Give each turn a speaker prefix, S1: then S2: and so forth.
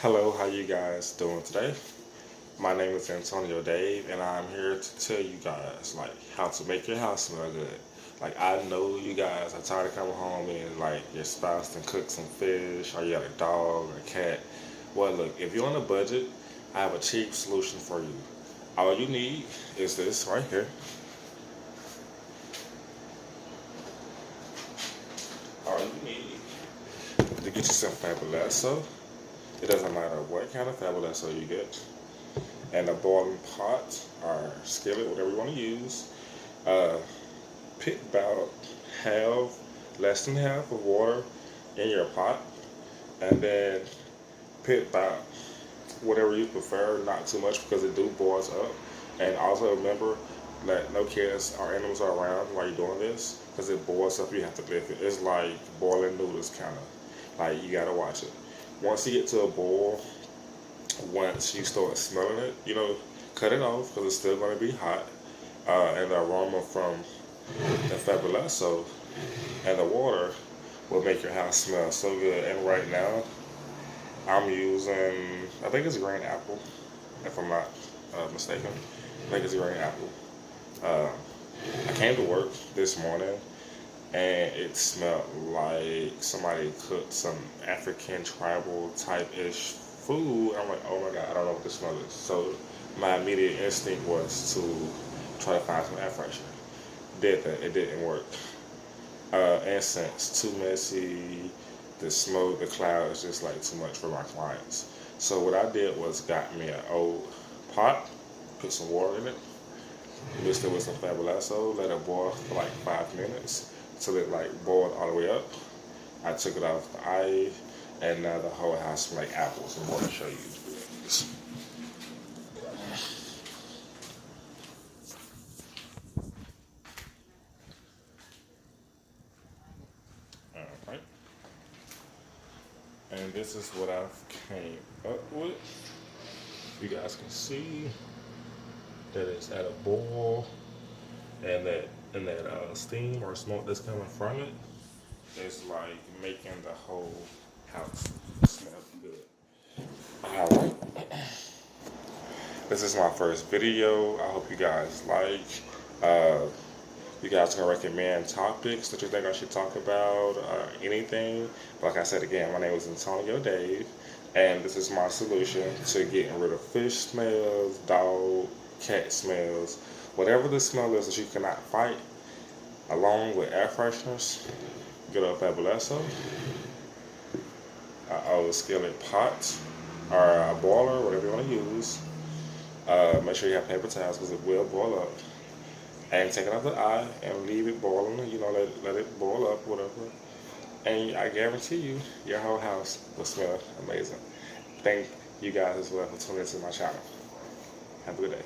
S1: Hello, how you guys doing today? My name is Antonio Dave, and I'm here to tell you guys how to make your house smell good. I know you guys are tired of coming home and your spouse done cook some fish, or you got a dog or a cat. Well, look, if you're on a budget, I have a cheap solution for you. All you need is this right here. All you need to get you some Fabuloso. It doesn't matter what kind of Fabuloso you get. And a boiling pot or skillet, whatever you want to use. Pick about less than half of water in your pot. And then pick about whatever you prefer, not too much because it do boils up. And also remember that no kids or animals are around while you're doing this because it boils up, you have to lift it. It's like boiling noodles kind of. You gotta watch it. Once you get to a boil, once you start smelling it, cut it off because it's still going to be hot. And the aroma from the Fabuloso and the water will make your house smell so good. And right now, I'm using, I think it's green apple, if I'm not mistaken. I think it's green apple. I came to work this morning and it smelled like somebody cooked some African tribal type-ish food. I'm like, oh my God, I don't know what the smell is. So my immediate instinct was to try to find some air freshener. Did that, it didn't work. Incense, too messy. The smoke, the cloud is just too much for my clients. So what I did was got me an old pot, put some water in it, mixed it with some Fabuloso, let it boil for 5 minutes till it boiled all the way up. I took it off the eye, and now the whole house smells like apples. I'm going to show you this. Alright. And this is what I've came up with. You guys can see that it's at a boil, and that steam or smoke that's coming from it is making the whole house smell good. Alright. This is my first video. I hope you guys you guys can recommend topics that you think I should talk about, anything. Like I said again, my name is Antonio Dave, and this is my solution to getting rid of fish smells, dog, cat smells, whatever the smell is that you cannot fight, along with air fresheners. Get a Fabuloso, an old skillet pot, or a boiler, whatever you want to use. Make sure you have paper towels because it will boil up. And take it out the eye and leave it boiling, let it boil up, whatever. And I guarantee you, your whole house will smell amazing. Thank you guys as well for tuning into my channel. Have a good day.